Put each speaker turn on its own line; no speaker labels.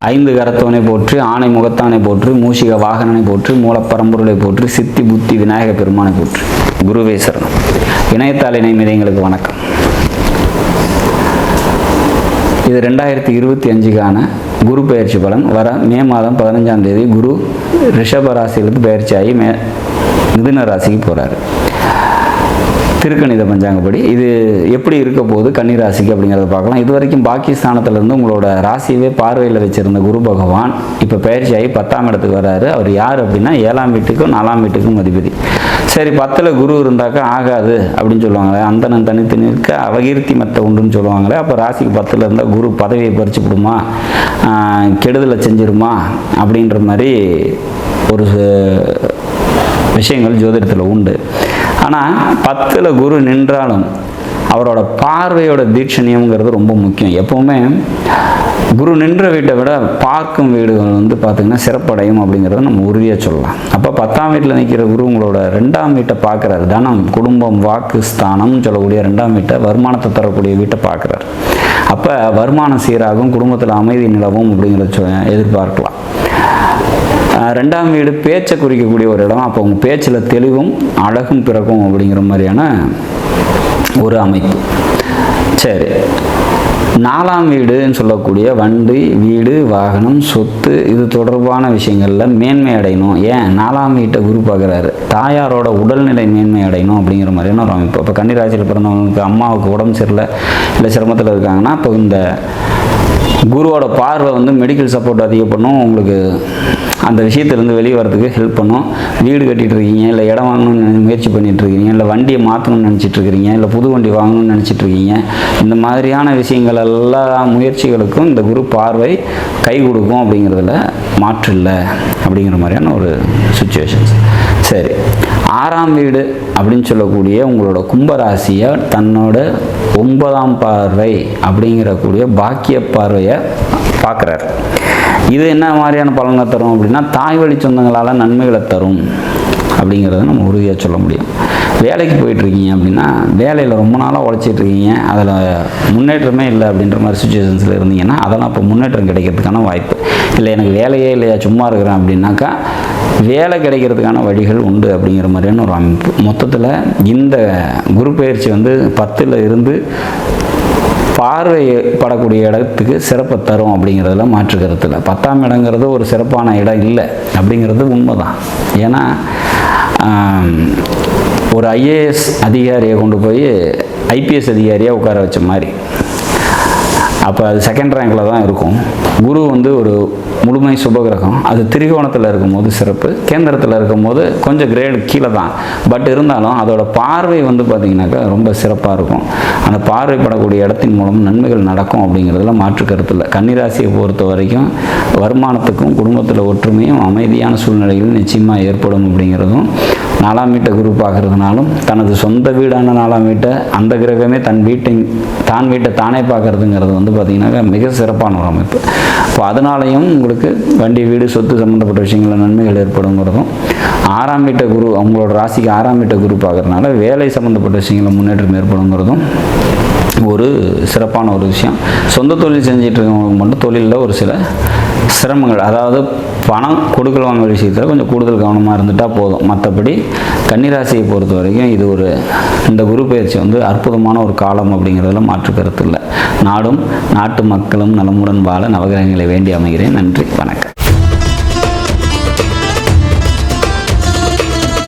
ஐந்து கரத்தவனை போற்றி, ஆணை முகத்தானை போற்றி, மூஷிக வாகனனை போற்றி, மூலப்பரம்பொருளை போற்றி, சித்தி புத்தி விநாயக பெருமானை போற்றி. குருவே சரணம். இணையத்தாள் இணைமிதங்களுக்கு வணக்கம். இது 2025க்கான குரு பெயர்ச்சி பலன். வர மே மாதம் 15ஆம் தேதி குரு ரிஷப ராசியிலிருந்து பெயர்ச்சி ஆகி மிதுன ராசிக்கு போகிறாரு. திருக்கணித பஞ்சாங்கப்படி இது எப்படி இருக்க போகுது கன்னி ராசிக்கு அப்படிங்கிறத பார்க்கலாம். இது வரைக்கும் பாகிஸ்தானத்திலேருந்து உங்களோட ராசியவே பார்வையில் வச்சுருந்த குரு பகவான் இப்போ பயிற்சி ஆகி 10ஆம் இடத்துக்கு வர்றாரு. அவர் யார் அப்படின்னா 7ஆம் வீட்டுக்கும் 4ஆம் வீட்டுக்கும் அதிபதி. சரி, 10ல் குரு இருந்தாக்கா ஆகாது அப்படின்னு சொல்லுவாங்களே, அந்தனன் தனித்து நிற்க அவகீர்த்தி மத்த உண்டுன்னு சொல்லுவாங்களே. அப்போ ராசிக்கு 10ல் இருந்தால் குரு பதவியை பறிச்சு விடுமா, கெடுதலை செஞ்சிருமா அப்படின்ற மாதிரி ஒரு விஷயங்கள் ஜோதிடத்தில் உண்டு. ஆனால் 10ல் குரு நின்றாலும் அவரோட பார்வையோட தீட்சணியம்ங்கிறது ரொம்ப முக்கியம். எப்போவுமே குரு நின்ற வீட்டை விட பார்க்கும் வீடுகள் பார்த்திங்கன்னா சிறப்படையும் அப்படிங்கிறத நம்ம உறுதியாக சொல்லலாம். அப்போ 10ஆம் வீட்டில் நிற்கிற குரு உங்களோட 2ஆம் வீட்டை பார்க்குறாரு. தனம், குடும்பம், வாக்கு ஸ்தானம்னு சொல்லக்கூடிய 2ஆம் வீட்டை, வருமானத்தை தரக்கூடிய வீட்டை பார்க்குறாரு. அப்போ வருமானம் சீராகும், குடும்பத்தில் அமைதி நிலவும் அப்படிங்கிறத எதிர்பார்க்கலாம். 2ஆம் வீடு பேச்சை குறிக்கக்கூடிய ஒரு இடம். அப்போ உங்கள் பேச்சில் தெளிவும் அழகும் பிறக்கும் அப்படிங்கிற மாதிரியான ஒரு அமைப்பு. சரி, 4ஆம் வீடுன்னு சொல்லக்கூடிய வண்டி, வீடு, வாகனம், சொத்து இது தொடர்பான விஷயங்களில் மேன்மை அடையணும். ஏன் 4ஆம் வீட்டை குரு பார்க்குறாரு, தாயாரோட உடல்நிலை மேன்மை அடையணும் அப்படிங்கிற மாதிரியான ஒரு அமைப்பு. இப்போ கன்னிராசியில் பிறந்தவங்களுக்கு அம்மாவுக்கு உடம்பு சரியில்லை, இல்லை சிரமத்தில் இருக்காங்கன்னா இப்போ இந்த குருவோட பார்வை மெடிக்கல் சப்போர்ட் அதிகம் பண்ணும், உங்களுக்கு அந்த விஷயத்துலேருந்து வெளியே வரதுக்கு ஹெல்ப் பண்ணும். வீடு கட்டிகிட்டு இருக்கீங்க, இல்லை இடம் வாங்கணும்னு முயற்சி பண்ணிகிட்ருக்கீங்க, இல்லை வண்டியை மாற்றணும்னு நினச்சிட்ருக்கிறீங்க, இல்லை புது வண்டி வாங்கணும்னு நினச்சிட்ருக்கீங்க, இந்த மாதிரியான விஷயங்கள் எல்லா முயற்சிகளுக்கும் இந்த குரு பார்வை கை கொடுக்கும் அப்படிங்கிறதுல மாற்று இல்லை அப்படிங்கிற மாதிரியான ஒரு சுச்சுவேஷன்ஸ். சரி, 6ஆம் வீடு அப்படின்னு சொல்லக்கூடிய உங்களோட கும்பராசியை தன்னோட 9ஆம் பார்வை அப்படிங்கிறக்கூடிய பாக்கிய பார்வையை பார்க்குறாரு. இது என்ன மாதிரியான பலனை தரும் அப்படின்னா தாய் வழி சொந்தங்களால் நன்மைகளை தரும் அப்படிங்கிறத நம்ம உறுதியாக சொல்ல முடியும். வேலைக்கு போயிட்டுருக்கீங்க அப்படின்னா வேலையில் ரொம்ப நாளாக உழைச்சிட்ருக்கீங்க, அதில் முன்னேற்றமே இல்லை அப்படின்ற மாதிரி சுச்சுவேஷன்ஸில் இருந்தீங்கன்னா அதெல்லாம் இப்போ முன்னேற்றம் கிடைக்கிறதுக்கான வாய்ப்பு இல்லை. எனக்கு வேலையே இல்லையா, சும்மா இருக்கிறேன் அப்படின்னாக்கா வேலை கிடைக்கிறதுக்கான வழிகள் உண்டு அப்படிங்கிற மாதிரியான ஒரு அமைப்பு. மொத்தத்தில் இந்த குரு பயிற்சி 10ல் இருந்து பார்வைப்படக்கூடிய இடத்துக்கு சிறப்பை தரும் அப்படிங்கிறதுல மாற்று கருத்து இல்லை. 10ஆம் இடங்கிறது ஒரு சிறப்பான இடம் இல்லை அப்படிங்கிறது உண்மைதான். ஏன்னா ஒரு ஐஏஎஸ் அதிகாரியை கொண்டு போய் ஐபிஎஸ் அதிகாரியாக உட்கார வச்ச மாதிரி, அப்போ அது செகண்ட் ரேங்கில் தான் இருக்கும். குரு ஒரு முழுமை சுபகிரகம். அது திரிகோணத்தில் இருக்கும்போது சிறப்பு, கேந்திரத்தில் இருக்கும்போது கொஞ்சம் கிரேடு கீழே தான். பட் இருந்தாலும் அதோட பார்வை பார்த்திங்கனாக்கா ரொம்ப சிறப்பாக இருக்கும். அந்த பார்வைப்படக்கூடிய இடத்தின் மூலம் நன்மைகள் நடக்கும் அப்படிங்கிறதுல மாற்று கருத்து இல்லை. கன்னிராசியை பொறுத்த வரைக்கும் வருமானத்துக்கும் குடும்பத்தில் ஒற்றுமையும் அமைதியான சூழ்நிலைகள் நிச்சயமாக ஏற்படும் அப்படிங்கிறதும், 4ஆம் வீட்டை குரு பார்க்கறதுனாலும் தனது சொந்த வீடான 4ஆம் வீட்டை அந்த கிரகமே தான் வீட்டை தானே பார்க்கறதுங்கிறது பார்த்திங்கனாக்கா மிக சிறப்பான ஒரு அமைப்பு. இப்போ அதனாலையும் உங்களுக்கு வண்டி, வீடு, சொத்து சம்மந்தப்பட்ட விஷயங்களில் நன்மைகள் ஏற்படுங்கிறதும், 6ஆம் வீட்டை குரு அவங்களோட ராசிக்கு 6ஆம் வீட்டை குரு பார்க்கறதுனால வேலை சம்மந்தப்பட்ட விஷயங்களில் முன்னேற்றம் ஏற்படுங்கிறதும் ஒரு சிறப்பான ஒரு விஷயம். சொந்த தொழில் செஞ்சிட்டு இருக்கவங்களுக்கு மட்டும் தொழிலில் ஒரு சில சிரமங்கள், அதாவது பணம் கொடுக்கல் வாங்கல் விஷயத்தில் கொஞ்சம் கூடுதல் கவனமாக இருந்துட்டால் போதும். மற்றபடி கன்னிராசியை பொறுத்த வரைக்கும் இது இந்த குரு பயிற்சி அற்புதமான ஒரு காலம் அப்படிங்கிறதுல மாற்று கருத்து இல்லை. நாடும் நாட்டு மக்களும் நலமுடன் வாழ நவகிரகங்களை வேண்டி அமைகிறேன். நன்றி, வணக்கம்.